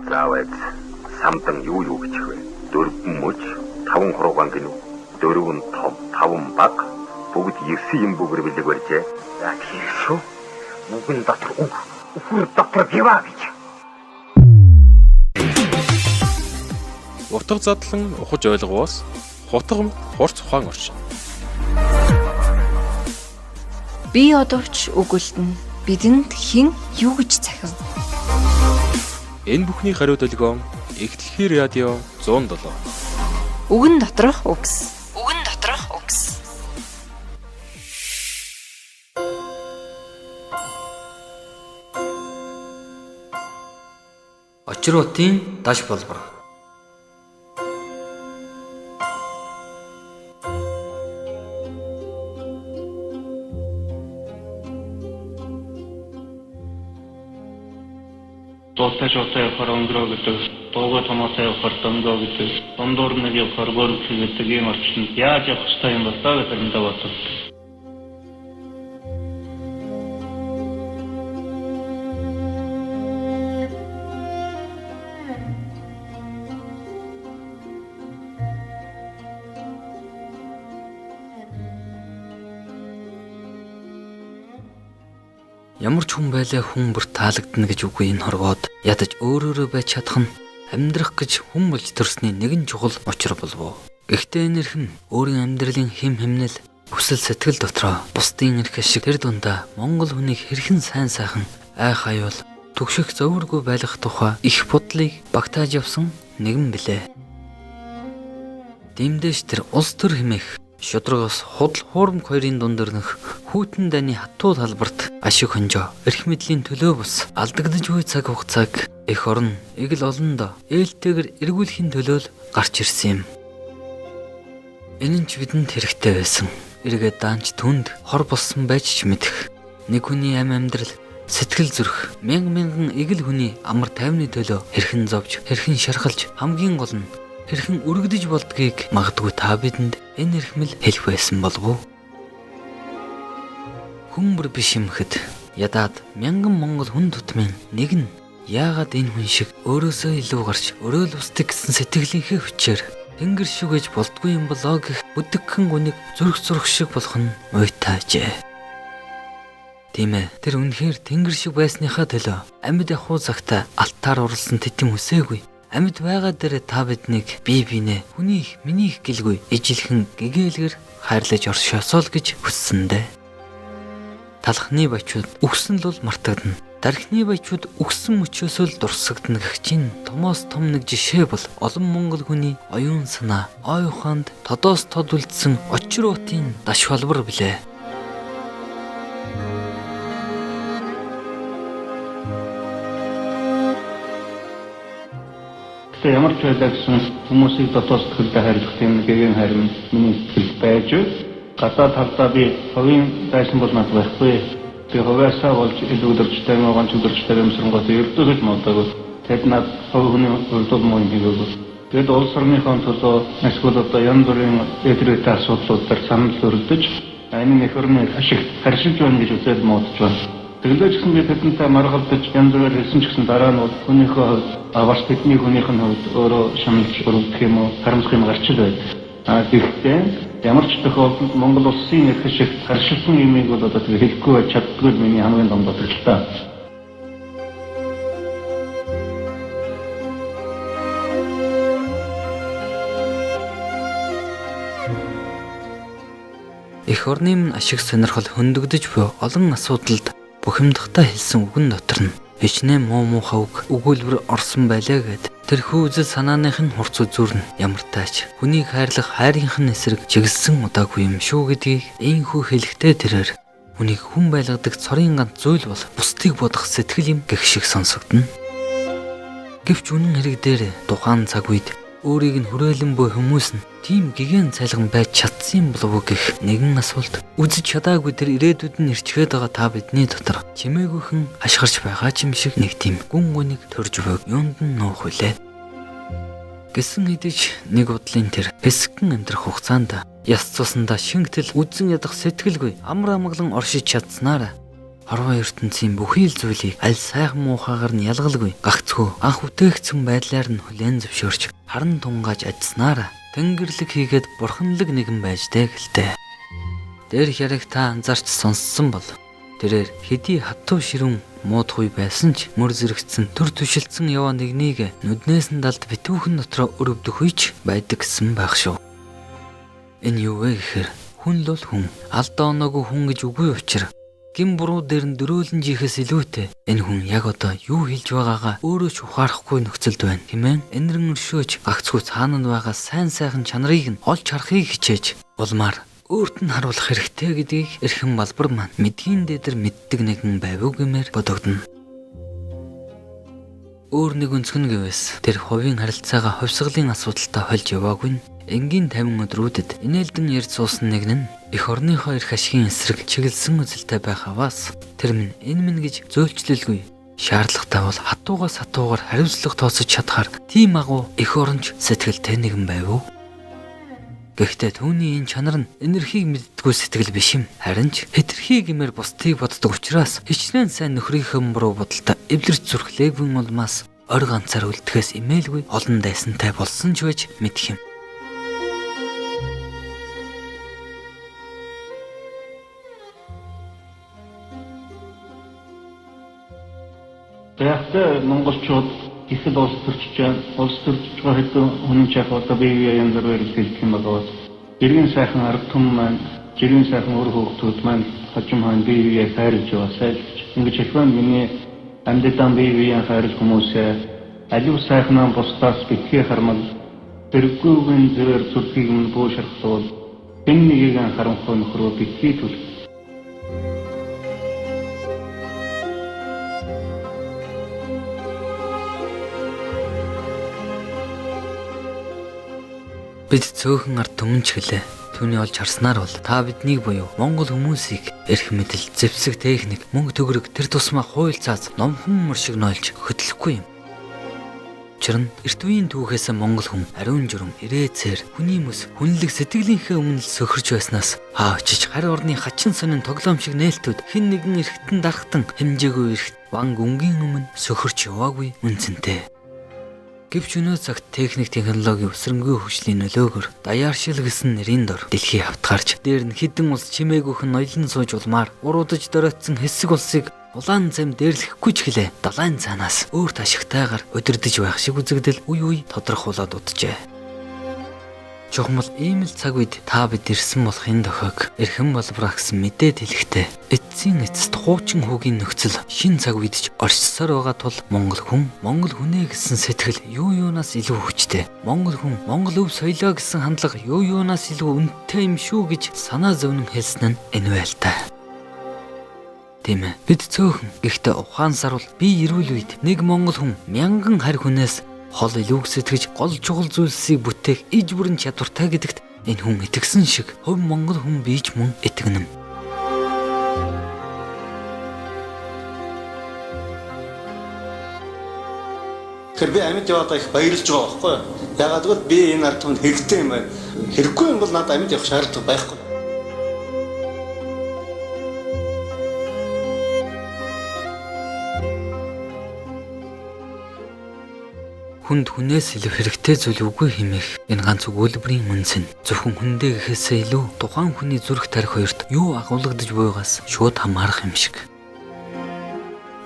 Заавал самдан юу гэж вэ? 4 мөч, 5 хуруугаан гинүү. 4 том, 5 баг. Бүгд 9 юм бүгэр билэг барьжээ. Яг хийшүү. Үгэн дотор үхэр дотор биваа гэж. Утга задлан ухаж ойлгоос хутга хурц ухаан орчин. Би одовч өгүүлтэн бидэнд хэн юу гэж захив? Энэ бүхний хариу долгион их дэлхийн радио 107. Үгэн доторх үгс. Үгэн доторх үгс. Очруудын даш болбор. Дуутай явахаар өнгөрөө гэдэг, дуугаа томоосоо явахаар дөнгөө гэдэг, дундуур нэг явахаар гөрөлт гэдэг ийм орчинд яаж явах ёстой юм бол даа гэж заримдаа боддог. Ямар ч хүн байлаа хүн бүр таалагдана гэж үгүй энэ хорвоод ядаж өөрөөрөө байж чадах нь амьдрах гэж хүн болж төрсний нэгэн чухал учир болов. Гэхдээ энэ эрх нь өөрийн амьдралын хэм хэмнэл хүсэл сэтгэл дотроо бусдын эрх шиг тэр дундаа Монгол хүнийг хэрхэн сайн сайхан айх аюул түгших зовөргүй байлгах тухай их бодлыг багтааж явсан нэгэн билээ. Дэмдэж тэр улс төр хэмээх шудрагаас худал хуурмаг хоёрын дунд өрнөх хүйтэн дайны хатуу талбарт ашиг хонжоо эрх мэдлийн төлөө бус алдагдж буй цаг хугацааг эх орн эгэл олондоо ээлтэйгээр эргүүлэхийн төлөө л гарч ирсэн юм. Энэ нь ч бидэнд хэрэгтэй байсан. Эргээд даанч түнд хор болсон байж ч мэдэх. Нэг хүний амьдрал сэтгэл зүрх мянган эгэл хүний амар тайвны төлөө хэрхэн зовж хэрхэн шархалж хамгийн гол нь хэрхэн өргөдөж болдгийг магадгүй та бидэнд энэ эрхмэл хэлэх байсан болов уу? Хүмүүр биш юм хэд ядаад мянган монгол хүн тутмын нэг нь яагаад энэ хүн шиг өөрөөсөө илүү гарч өрөөл устдаг гэсэн сэтгэлийнхээ хүчээр тэнгэр шүгэж болдгүй юм болоо гэх бүдэгхэн гүнийг зүрх шиг болох нь уйтаажээ. Тийм ээ, тэр үнэхээр тэнгэр шиг байсныхаа төлөө амьд явах цагта алтаар урлсан тэтэм хүсээгүй. Амьд байгаа дээр та биднийг бие биенээ хүнийх минийх гэлгүй ижилхэн гэгээлгэр хайрлаж оршоосоо л гэж хүссэндээ. Талхны бачууд үгсэн л бол мартагдана. Дархны бачууд үгсэн мөчөөсөө л дурсагдана гэх чинь томоос том нэг жишээ бол олон монгол хүний оюун санаа, ой ухаанд тодоос тод үлдсэн очруудын даш холбор билээ. Тэгээ ямар ч байлаа гэсэн хүмүүсийг дотоод сэтгэлдээ хайрлах тийм нэгэн харин миний сэтгэл байж гадаад талдаа би хувийн дайсан бол над байхгүй. Би хувьяасаа болж илүү өдөржтэй могон өдөржтэй юмсрангууд ердөөж моддаг. Тэд над хувийн урдуул мөн хийгээгүй. Тэд улс орныхон төлөө эсвэл одоо янз бүрийн эдрээтэй асуудлуудаар санал өргөдөж энэ нөхөрний ашиг харшиж байна гэж үзээд модж байна. Тэгэлж гэсэн би тэдэнтэй маргалдаж янз бүрээр хэлсэн ч гэсэн дараа нь хүнийхээ хувьд аварч тэдний хүнийх нь хувьд өөрөө шаналж өргөх юм уу харамсах юм гарч ил байдаг. Гэхдээ ямар ч тохиолдолд Монгол улсын эрх шиг харшилсан юмыг бол одоо хэлэхгүй байж чаддгүй миний хамгийн том бодлоо та. Эх орны минь ашиг сонирхол хөндөгдөж буй олон асуудалд бухимдахтаа хэлсэн үгэн дотор нь хичнээн муухай өгүүлбэр орсон байлаа гэд тэрхүү үзэл санааных нь хурц үзүүрнэ ямар тач хүнийг хайрлах хайрынх нь эсрэг чиглэсэн удаагүй юм шүү гэдгийг ийхүү хэлэхдээ тэрээр хүнийг хүн байлгадаг цорын ганц зүйл бол бусдыг бодох сэтгэл юм гэх шиг сонсогдно. Гэвч үнэн хэрэг дээр тухайн цаг үед өөрийг нь хүрээлэн буй хүмүүс нь тийм гигэн цайлган байж чадсан юм болов уу гэх нэгэн асуулт үзэж чадаагүй тэр ирээдүйд нь ирчгээд байгаа та бидний дотор чимээгүйхэн хашгирч байгаа ч юм шиг нэг тийм гүн гүнийг төрж байг юунд нь нуух вүлээ. Гэсэн хэдиж нэг удлын тэр хэсгэн амьдрах хугацаанд яс цусандаа шингэтэл үзэн ядах сэтгэлгүй амар амгалан оршиж чадсанаар Хорвоо ертөнцийн бүхий л зүйлийг аль сайхан муухайгаар нь ялгалгүй гагцхүү анх үтээгдсэн байдлаар нь хүлээн зөвшөөрч харан тунгааж ажилласнаар тэнгэрлэг хийгээд бурханлаг нэгэн байж гэлтэй. Дээр хэрэг та анзаарч сонссон бол тэрээр хэдий хатуу ширүүн муудгүй байсан ч мөр зэрэгцэн төр түшилцэн яваа нэгнийг нүднээс нь далд битүүхэн дотроо өрөвдөх үйч байдаг гэсэн байх шүү. Энэ юу вэ гэхээр хүн л бол хүн. Алдаа оноогүй хүн гэж үгүй учраа гин буруу дээр нь дөрөөлөн жихээс илүүтэй энэ хүн яг одоо юу хэлж байгаагаа өөрөө ч ухаарахгүй нөхцөлд байна хэмээн энэрэн өршөөж гагцгүй цаана нь байгаа сайн сайхан чанарыг нь олж харахыг хичээж улмаар өөрт нь харуулах хэрэгтэй гэдгийг эрхэм балбар маань мэдхийн дээдэр мэддэг нэгэн байв уу гэмээр бодогдно. Өөр нэг өнцгөн гэвээс тэр хувийн харилцаагаа хувьсгалын асуудалтай хольж яваагүй нь энгийн 50 өдрүүдэд инээлдэн ярьж суусан нэг нь эх орныхоо эрх ашигын эсрэг чиглэсэн үзэлтэй байхаваас тэр минь энэ минь гэж зөөлчлөлгүй шаардлагатай бол хатуугаас хатуугаар хариуцлага тооцож чадхаар тийм агуу эх оронч сэтгэлтэй нэгэн байв уу? Гэхдээ түүний энэ чанар нь энерхийг мэддэггүй сэтгэл биш юм. Харин ч хэтэрхий гэмээр бусдыг боддог учраас хичнээн сайн нөхрийнхөө буруу бодолтой эвлэрч зүрхлээгүй улмаас ор ганцаар үлдэхээс имээлгүй олон дайсантай болсон ч байж мэдх юм. Тэгвэл монголчууд ихэд улс төрчж байна. Улс төрчж байгаа хэдэн хүн ч яг одоо бие янз бүрээр хэлэх юм байгаа. Жиргэн сайхан ард түмэн маань, жиргэн сайхан өр хүүхдүүд маань хожим хаан бие хайрлж байгаа сайлж. Ингэж хэлбэн миний амьдтан бие хайрлах хүмүүсээ аливаа сайхнаа бусдаас битгий хармал тэргүүгийн зэрэг зүрхийг нь буушрахтуул энэ нэгийг харанхуй нөхрөө битгий түл. Бид цөөхөн ард түмэн ч гэлээ. Түүний олж харснаар бол та биднийг буюу монгол хүмүүсийг эрх мэдэл, зэвсэг техник, мөнгө төгрөг тэр тусмаа хууль цааз номхон мөр шиг нойлж хөтлөхгүй юм. Учир нь эрт үеийн түүхээс монгол хүн ариун журам, ирээцээр, хүний мэс, хүнлэг сэтгэлийнхээ өмнө л сөхөрч байснаас очиж харь орны хачин сонин тоглоом шиг нээлтүүд хэн нэгэн эрхтэн дарахтан хэмжээгүй эрхт ванг өнгийн өмнө сөхөрч яваагүй үнцэнтэй. Гэвч өнөө цагт техник технологи өсрөнгүй хөгжлийн нөлөөгөөр даяаршил гэсэн нэрийн дор дэлхий хавтгаарч дээр нь хідэн улс чимээгүйхэн ноёлон сууж улмаар уруудаж доройтсон хэсэг улсыг улаан зам дээрлэхгүй ч гэлээ далайн цаанаас өөрт ашигтайгаар удирдах байх шиг үзэгдэл үе үе тодорхойлоод уджээ. Чухмал ийм л цаг үед та бид ирсэн болох энэ дохойг эрхэм болбраа гэсэн мэдээд хэлэхдээ эцсийн эцэст хуучин хүүгийн нөхцөл шин цаг үед ч оршсоор байгаа тул монгол хүнээ гэсэн сэтгэл юу юунаас илүү хүчтэй. Монгол хүн монгол өв соёлоо гэсэн хандлага юу юунаас илүү үнэтэй юм шүү гэж санаа зовнон хэлсэн нь энэ байлтай. Тийм ээ. Бид цөөхөн гэхдээ ухаан сарвал би эрүүл үед нэг монгол хүн мянган харь хүнээс хол илүүг сэтгэж гол чухал зүйлсийг бүтээх иж бүрэн чадвартай гэдэгт энэ хүн итгэсэн шиг хувь монгол хүн бийч мөн итгэнэм. Тэр би амьд яваад их баярлж байгаа байхгүй юу? Ягаад гэвэл би энэ ард түмэнд хэрэгтэй юм байна. Хэрэггүй юм бол надад амьд явах шаардлага байхгүй. Хүнд хүнээс илүү хэрэгтэй зүйл үгүй хэмээх энэ ганц өгүүлбэрийн үнс нь зөвхөн хүндээ гэхээсээ илүү тухайн хүний зүрх тарих хоёрт юу агуулгадж буйгаас шууд хамаарах юм шиг.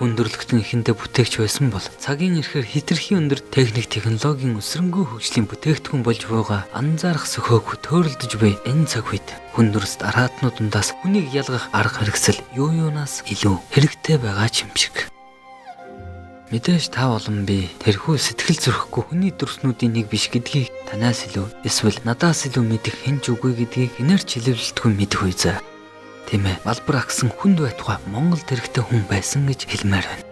Хүндрэлтэн ихэндээ бүтээгч байсан бол цагийн ирэхээр хэтэрхий өндөр техник технологийн өсрөнгүй хөгжлийн бүтээгдэхүүн болж буйгаа анзаарах сөхөөгүй төөрөлдөж буй энэ цаг үед хүндрэлт араатнууд дундаас хүнийг ялгах арга хэрэгсэл юу юунаас илүү хэрэгтэй байгаа ч юм шиг. Мэдээж та болон би тэрхүү сэтгэл зүрхгүй хүний дүрснүүдийн нэг биш гэдгийг танаас илүү эсвэл надаас илүү мэдэх хэн ч үгүй гэдгийг инээрч хэлэлцдэггүй мэдэх үе заа. Тийм ээ, балбар агсан хүнд байтугай монгол тэрэгтэй хүн байсан гэж хэлмээр байна.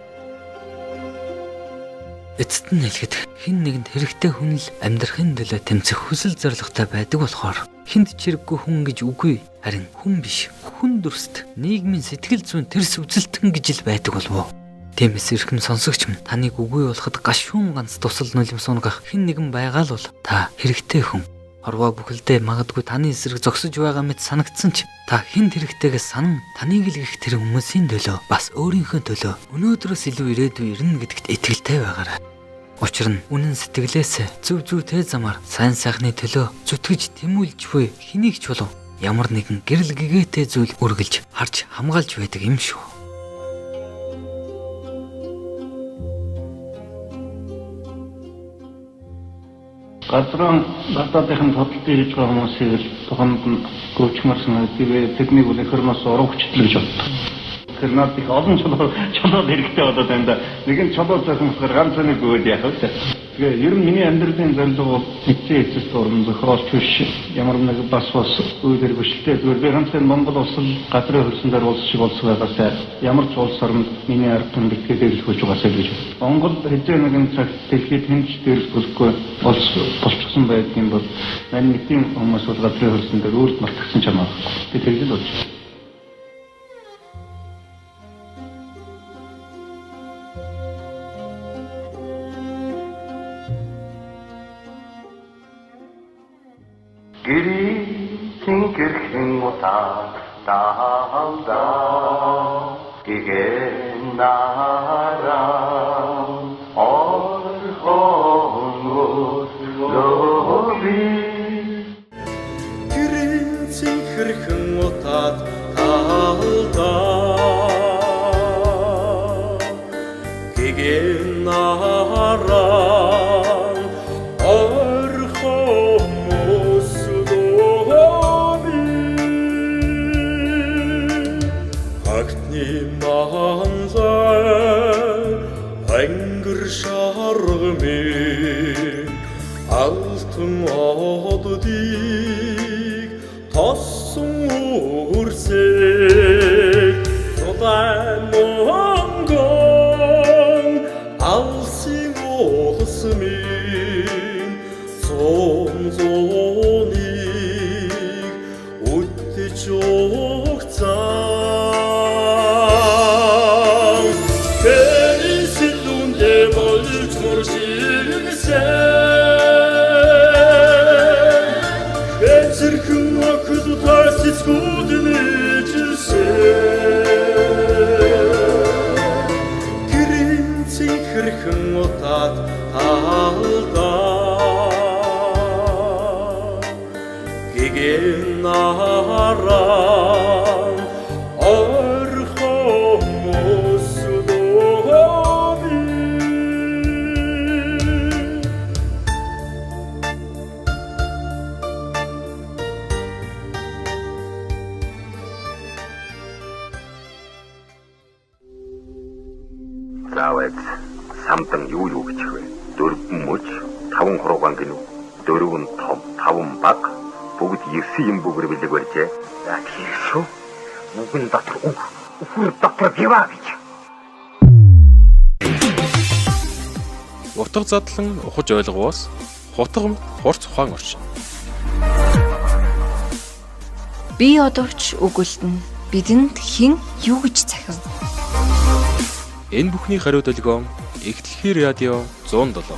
Эцэст нь хэлэхэд хэн нэгэнд хэрэгтэй хүн л амьдрахын төлөө тэмцэх хүсэл зоригтой байдаг болохоор хүнд чирэггүй хүн гэж үгүй харин хүн биш хүн дүрст нийгмийн сэтгэл зүйн тэрс үзэлтэн гэж л байдаг болов уу? Тиймээс эрхэм сонсогч минь таныг үгүй болоход гашуун ганц тусал нулимс унгах хэн нэгэн байгаа л бол та хэрэгтэй хүн. Хорвоо бүхэлдээ магадгүй таны эсрэг зогсож байгаа мэт санагдсан ч Та хэн тэрэгтэйгээс санан таныг л их тэр хүмүүсийн төлөө бас өөрийнхөө төлөө өнөөдрөөс илүү ирээдүй ирнэ гэдэгт итгэлтэй байгаарай. Учир нь үнэн сэтгэлээс зөв зүйтэй замаар сайн сайхны төлөө зүтгэж тэмүүлж буй хэнийг ч болов ямар нэгэн гэрэл гэгээтэй зүйл үргэлж харж хамгаалж байдаг юм шүү. Газрын гадаадын хөдөлгөөнд хийж байгаа хүмүүсийг л тухайд нь гүйчмэр санагдав. Тэднийг үл ихэр нас уран хүчтэй гэж боддог. Тэр над их олон чулуу хэрэгтэй болоод байна да. Нэгэн чулуу зохимсгаар ганц нэг өгөөд яах вэ? Тэгээ ер нь миний амьдралын зорилго бол эцсийн эцэст орон зохиолч биш. Ямар нэг бас үйл хэрэгжүүлэлтэй зүгээр би ганцхан Монгол улс газрын хөлсөндөө улс шиг болсоогоосаа ямар ч улс орнд миний ард түмэд дэвлэхүүж байгаасаа гэж. Монгол хэзээ нэгэн цаг дэлхийд хинч дээрсгүй улс болчихсон байдгийн бол манай нийтийн хүмүүс бол газрын хөлсөндөө өөрт мартагсан ч юм аа. Би тэгж л бодож байна. Гэрийн гэрхэн утаа таалда гэгэн нараа орхон лоби гэрийн гэрхэн утаа таалда гэгэн нараа шаргамын алтан оддыг тоссон үрсэг зулай монгон алсын улсмын цонзоныг үтэж огцаа Эцэрхэн акд тасч гуднэжсэн Гэрийн цэнхэрхэн утаад алдаа Гэгэн нараа орхон мөсдөөби Заавал самтан юу гэж вэ? 4 мөч, 5 хуруугаан гинүү, 4 том, 5 баг, бүгд 9 юм бүгэр билэг барьжээ. Яг хийшүү. Нүгэн дотор үхэр дотор биваа гэж. Утга задлан ухаж ойлгоос хутга хурц ухаан орчин. Би одовч өгүүлтэн бидэнд хэн юу гэж захив? Энэ бүхний хариу долгион Эхлэхээр радио 107.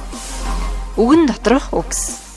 Үгэн доторх үгс.